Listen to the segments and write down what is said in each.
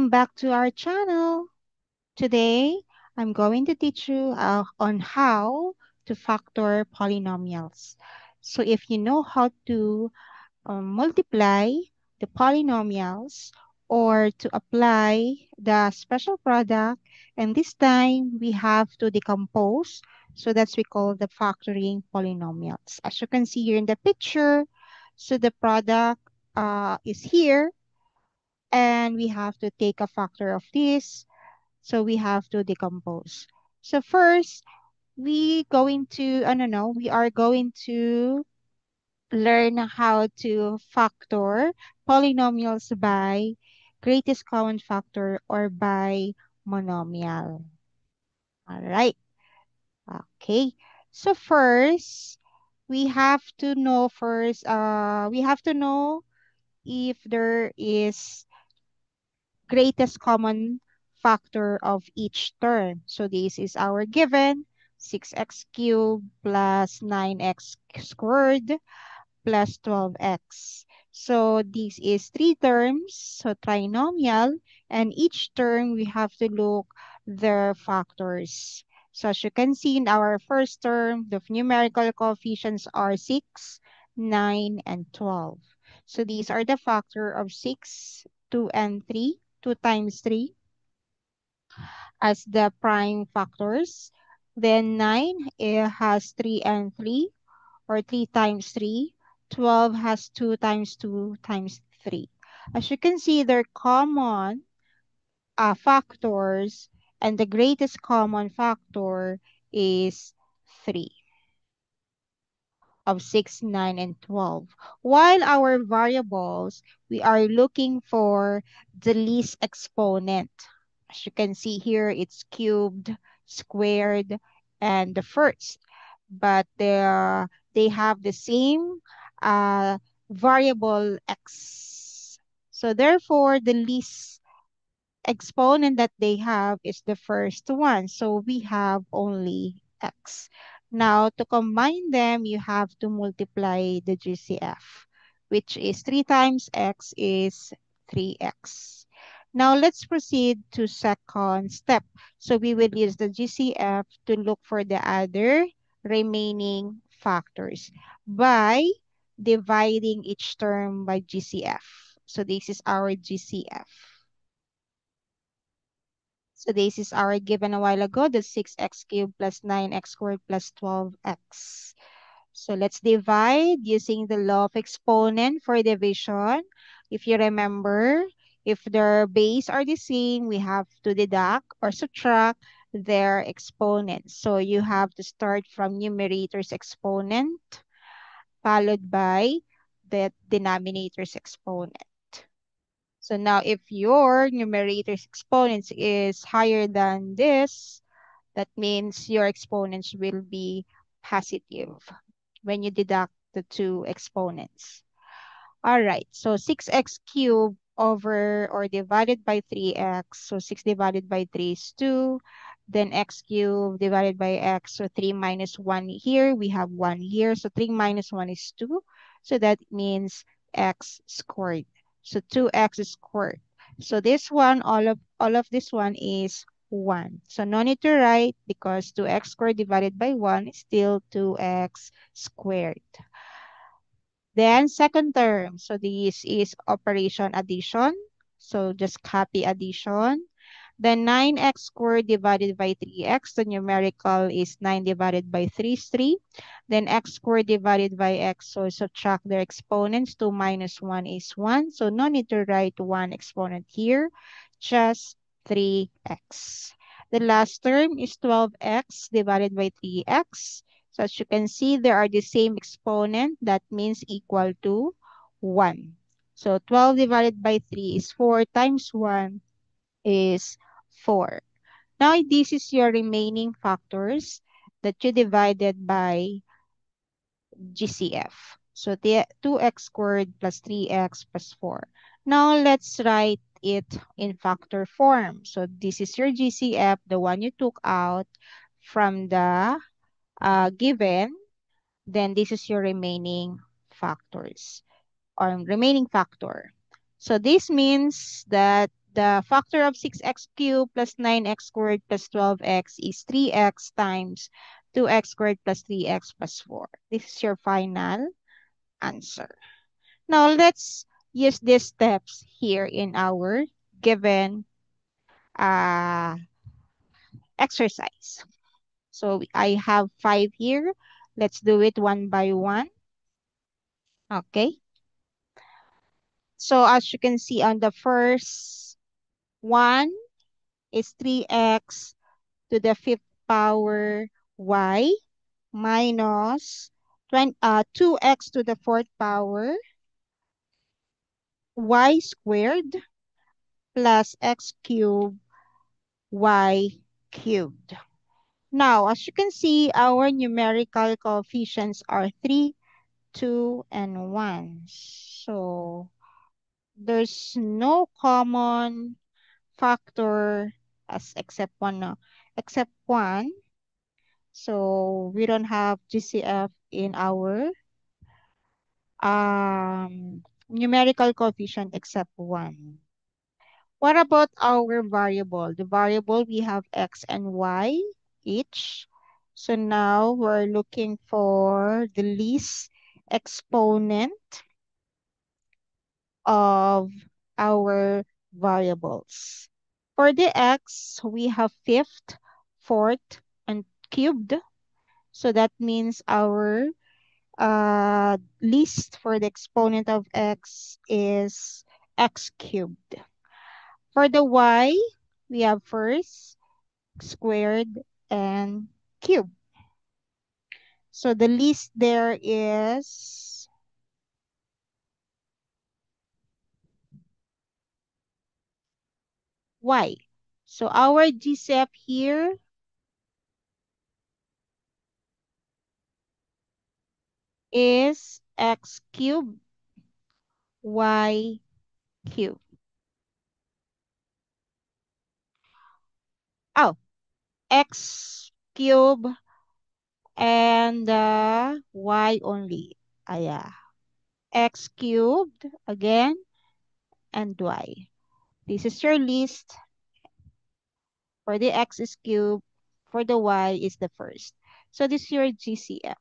Welcome back to our channel. Today, I'm going to teach you on how to factor polynomials. So if you know how to multiply the polynomials or to apply the special product, and this time we have to decompose. So that's we call the factoring polynomials. As you can see here in the picture, so the product is here and we have to take a factor of this. So we have to decompose. So first, we are going to learn how to factor polynomials by greatest common factor or by monomial. All right. Okay. So first, we have to know if there is greatest common factor of each term. So this is our given 6x cubed plus 9x squared plus 12x. So this is three terms, so trinomial, and each term we have to look their factors. So as you can see in our first term, the numerical coefficients are 6, 9, and 12. So these are the factor of 6, 2, and 3. 2 times 3 as the prime factors. Then 9 it has 3 and 3 or 3 times 3. 12 has 2 times 2 times 3. As you can see, they're common factors, and the greatest common factor is 3 of 6, 9, and 12. While our variables, we are looking for the least exponent. As you can see here, it's cubed, squared, and the first. But they have the same uh, variable x. So therefore, the least exponent that they have is the first one. So we have only x. Now, to combine them, you have to multiply the GCF, which is 3 times x is 3x. Now, let's proceed to second step. So we will use the GCF to look for the other remaining factors by dividing each term by GCF. So this is our GCF. So this is our given a while ago, the 6x cubed plus 9x squared plus 12x. So let's divide using the law of exponent for division. If you remember, if their base are the same, we have to deduct or subtract their exponents. So you have to start from numerator's exponent followed by the denominator's exponent. So now if your numerator's exponents is higher than this, that means your exponents will be positive when you deduct the two exponents. All right, so 6x cubed over or divided by 3x. So 6 divided by 3 is 2. Then x cubed divided by x. So 3 minus 1 here. We have 1 here. So 3 minus 1 is 2. So that means x squared. So 2x squared. So this one, all of this one is 1. So no need to write because 2x squared divided by 1 is still 2x squared. Then second term, so this is operation addition. So just copy addition. Then 9x squared divided by 3x. The numerical is 9 divided by 3 is 3. Then x squared divided by x. So subtract their exponents. 2 minus 1 is 1. So no need to write 1 exponent here. Just 3x. The last term is 12x divided by 3x. So as you can see, there are the same exponent. That means equal to 1. So 12 divided by 3 is 4 times 1 is 4. Now, this is your remaining factors that you divided by GCF. So the 2x squared plus 3x plus 4. Now, let's write it in factor form. So this is your GCF, the one you took out from the given. Then this is your remaining factors or remaining factor. So this means that the factor of 6x cubed plus 9x squared plus 12x is 3x times 2x squared plus 3x plus 4. This is your final answer. Now let's use these steps here in our given uh, exercise. So I have 5 here. Let's do it one by one. Okay. So as you can see on the first one is 3x to the fifth power y minus 2x to the fourth power y squared plus x cubed y cubed. Now, as you can see, our numerical coefficients are 3, 2, and 1. So, there's no common factor as except one, no, except 1. So, we don't have GCF in our numerical coefficient except 1. What about our variable? The variable, we have x and y each. So now we're looking for the least exponent of our variables. For the x, we have fifth, fourth, and cubed. So that means our least for the exponent of x is x cubed. For the y, we have first, squared, and cube. So the least there is y. So our GCF here is x cubed, y cubed. Oh, x cubed and y only. Yeah. X cubed again and y. This is your list. For the x is cubed, for the y is the first. So this is your GCF.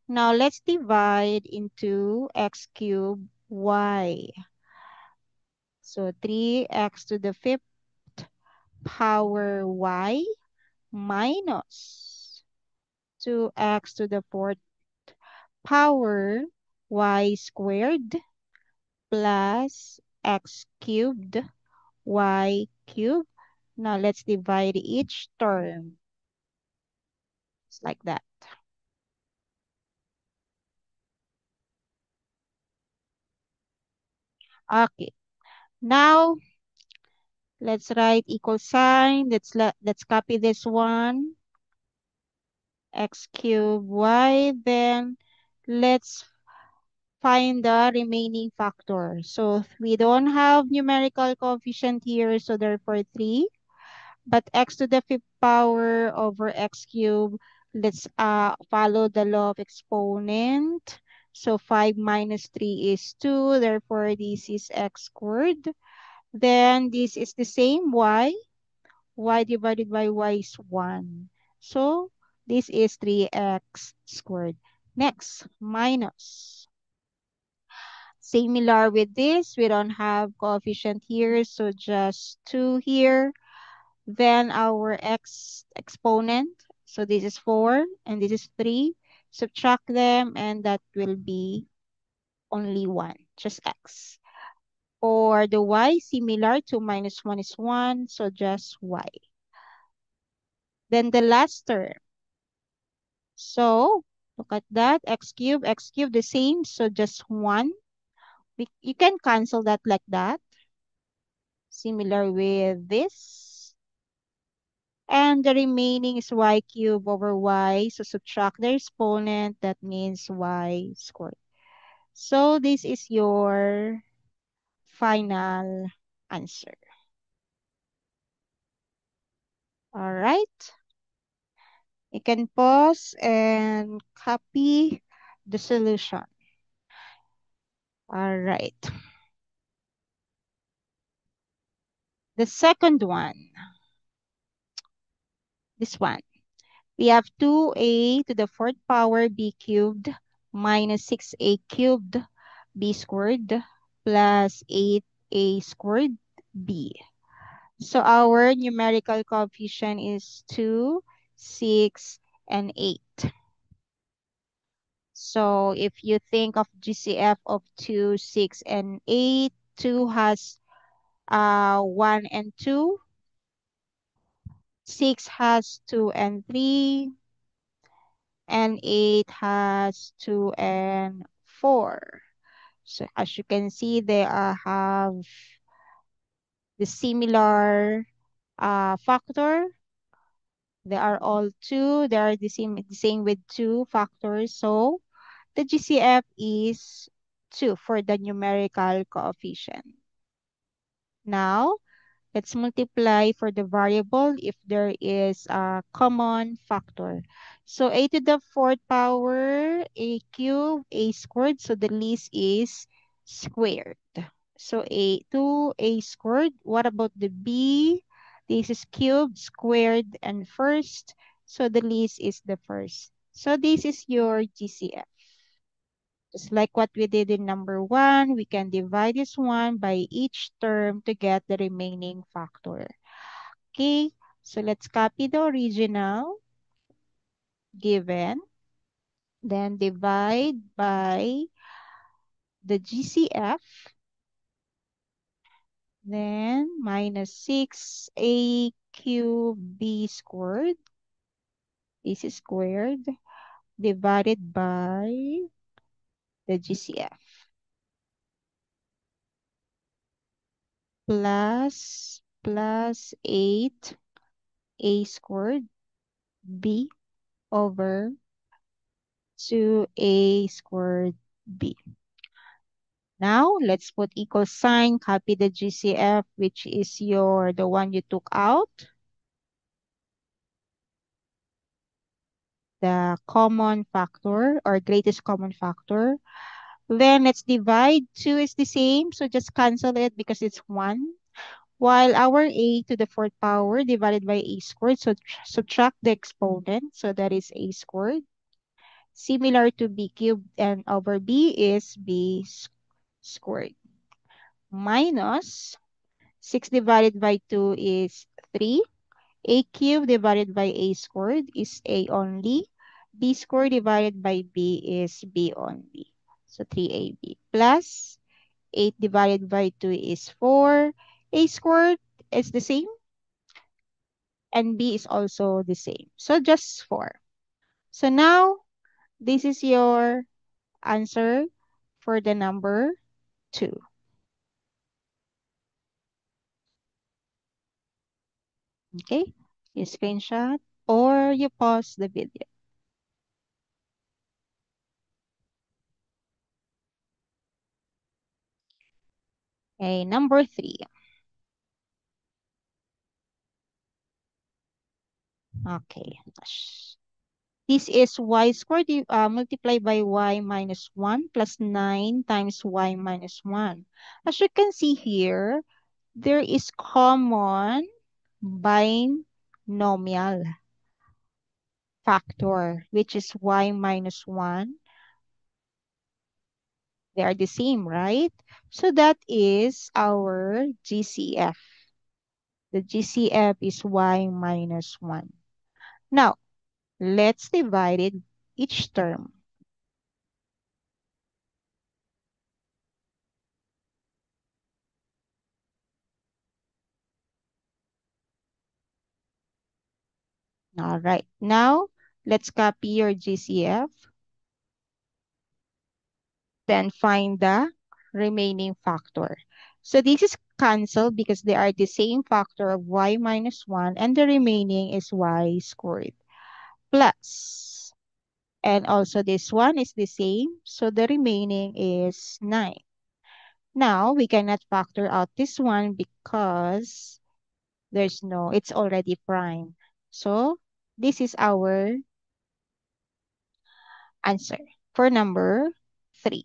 Now let's divide into x cubed y. So 3x to the fifth power y minus 2x to the fourth power y squared plus x cubed y cubed. Now let's divide each term. Just like that. Okay. Now let's write equal sign. Let's copy this one. X cubed y. Then let's find the remaining factor. So we don't have numerical coefficient here, so therefore 3. But x to the fifth power over x cubed, let's follow the law of exponent. So 5 minus 3 is 2, therefore this is x squared. Then this is the same y divided by y is 1. So this is 3x squared. Next, minus. Similar with this, we don't have coefficient here, so just 2 here. Then our x exponent, so this is 4 and this is 3. Subtract them and that will be only 1, just x. For the y, similar to minus 1 is 1, so just y. Then the last term. So look at that, x cubed the same, so just 1. You can cancel that like that. Similar with this. And the remaining is y cubed over y. So subtract the exponent, that means y squared. So this is your final answer. All right. You can pause and copy the solution. All right. The second one, this one. We have 2a to the fourth power b cubed minus 6a cubed b squared plus 8a squared b. So our numerical coefficient is 2, 6, and 8. So if you think of GCF of 2, 6, and 8, 2 has 1 and 2, 6 has 2 and 3, and 8 has 2 and 4. So as you can see, they have the similar factor. They are all 2. They are the same with 2 factors. So the GCF is 2 for the numerical coefficient. Now, let's multiply for the variable if there is a common factor. So a to the fourth power, a cube, a squared. So the least is squared. So a 2a squared. What about the b? This is cubed, squared, and first. So the least is the first. So this is your GCF. Just like what we did in number 1, we can divide this one by each term to get the remaining factor. Okay, so let's copy the original given, then divide by the GCF, then minus 6a cubed b squared, this is squared, divided by the GCF, plus 8a squared b over 2a squared b. Now, let's put equal sign, copy the GCF, which is the one you took out, the common factor or greatest common factor. Then let's divide. 2 is the same, so just cancel it because it's 1. While our a to the fourth power divided by a squared, so subtract the exponent, so that is a squared. Similar to b cubed and over b is squared. Minus 6 divided by 2 is 3. A cubed divided by a squared is a only. B squared divided by b is b only. So 3ab plus 8 divided by 2 is 4. A squared is the same and b is also the same. So just 4. So now this is your answer for the number 2. Okay, you screenshot or you pause the video. Okay, number 3. Okay. This is y squared multiplied by y minus 1 plus 9 times y minus 1. As you can see here, there is common binomial factor, which is y minus 1. They are the same, right? So that is our GCF. The GCF is y minus 1. Now, let's divide it each term. All right. Now, let's copy your GCF. Then find the remaining factor. So this is canceled because they are the same factor of y minus 1 and the remaining is y squared plus. And also this one is the same. So the remaining is 9. Now, we cannot factor out this one because it's already prime. So this is our answer for number 3.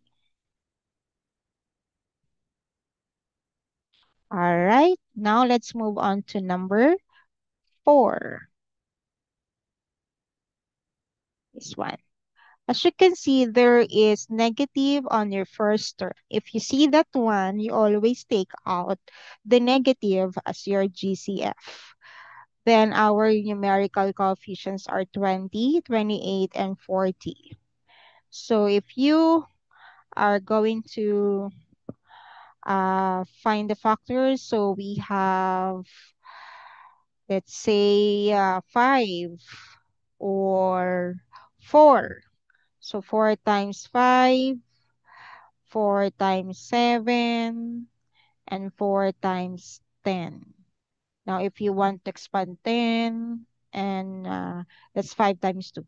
All right. Now let's move on to number 4. This one. As you can see, there is negative on your first term. If you see that one, you always take out the negative as your GCF. Then our numerical coefficients are 20, 28, and 40. So if you are going to find the factors, so we have, let's say, 5 or 4. So 4 times 5, 4 times 7, and 4 times 10. Now, if you want to expand 10, and that's 5 times 2.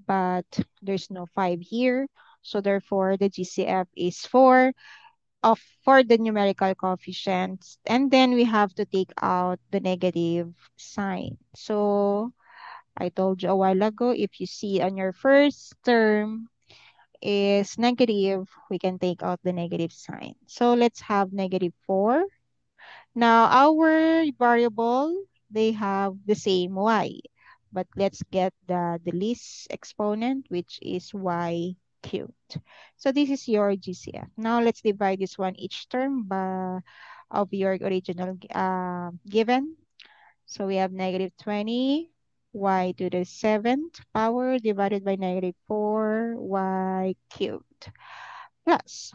But there's no 5 here. So therefore, the GCF is 4 of for the numerical coefficients. And then we have to take out the negative sign. So I told you a while ago, if you see on your first term is negative, we can take out the negative sign. So let's have negative 4. Now our variable, they have the same y. But let's get the least exponent, which is y cubed. So this is your GCF. Now let's divide this one each term by, of your original given. So we have negative 20 y to the 7th power divided by negative 4 y cubed plus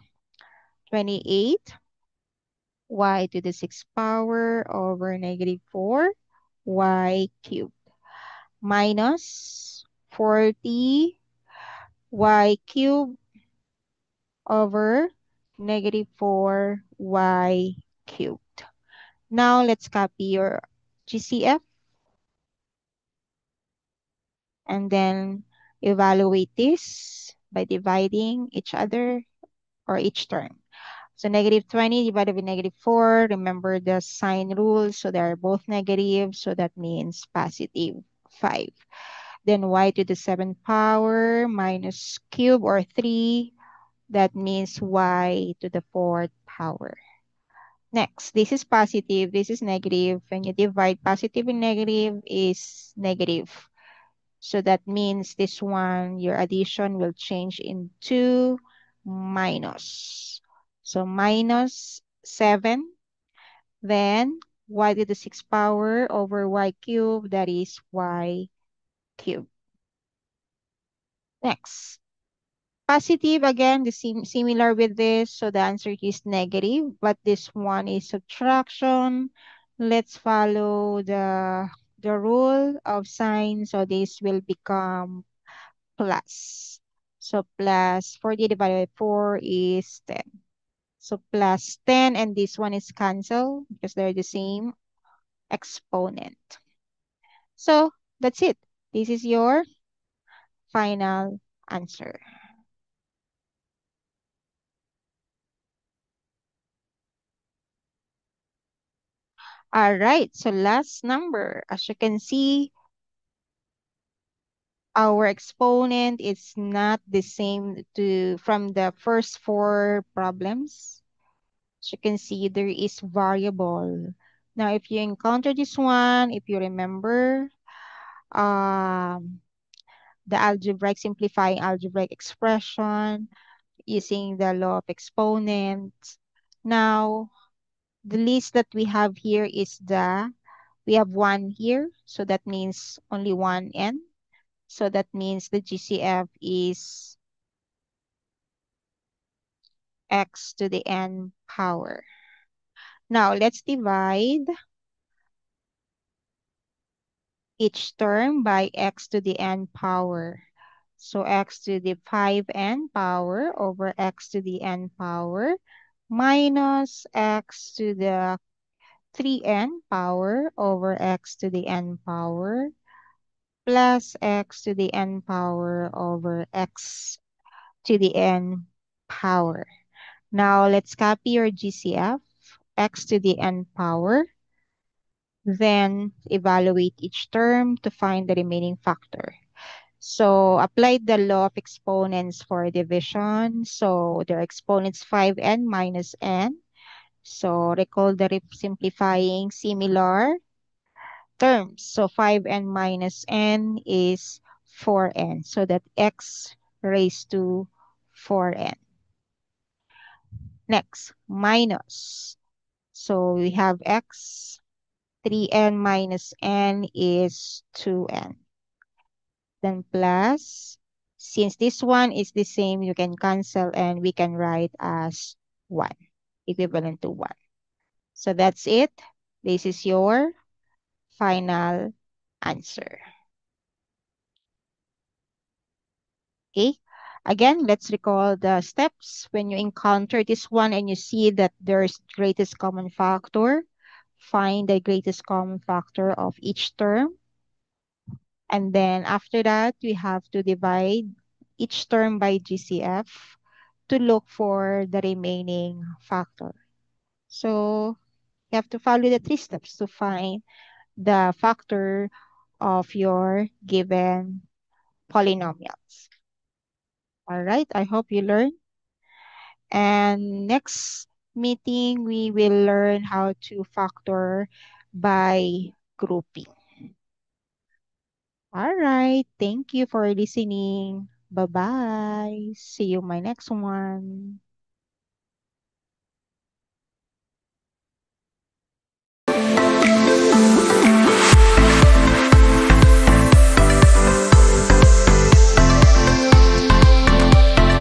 28 y to the 6th power over negative 4 y cubed minus 40 y cubed over negative 4 y cubed. Now let's copy your GCF and then evaluate this by dividing each other or each term. So negative 20 divided by negative 4. Remember the sign rule. So they are both negative. So that means positive 5. Then y to the 7th power minus cube or 3. That means y to the 4th power. Next, this is positive. This is negative. When you divide positive and negative is negative. So that means this one, your addition will change into minus. So minus 7, then y to the 6th power over y cubed, that is y cubed. Next, positive again, the same similar with this. So the answer is negative, but this one is subtraction. Let's follow the rule of sign. So this will become plus. So plus 40 divided by 4 is 10. So plus 10 and this one is cancel because they're the same exponent. So that's it. This is your final answer. All right, so last number. As you can see, our exponent is not the same to from the first 4 problems. As you can see, there is variable. Now, if you encounter this one, if you remember, um, the algebraic simplifying algebraic expression using the law of exponents. Now, the list that we have here is we have 1 here, so that means only 1 n. So that means the GCF is x to the n power. Now, let's divide each term by x to the n power. So x to the 5n power over x to the n power minus x to the 3n power over x to the n power plus x to the n power over x to the n power. Now let's copy your GCF, x to the n power, then evaluate each term to find the remaining factor. So apply the law of exponents for division. So their exponents 5n minus n. So recall the simplifying similar terms. So 5n minus n is 4n. So that x raised to 4n. Next, minus. So we have x, 3n minus n is 2n. Then plus, since this one is the same, you can cancel and we can write as 1, equivalent to 1. So that's it. This is your final answer. Okay. Again, let's recall the steps. When you encounter this one and you see that there's greatest common factor, find the greatest common factor of each term. And then after that, we have to divide each term by GCF to look for the remaining factor. So you have to follow the three steps to find the factor of your given polynomials. All right, I hope you learned. And next meeting, we will learn how to factor by grouping. All right, thank you for listening. Bye-bye. See you my next one.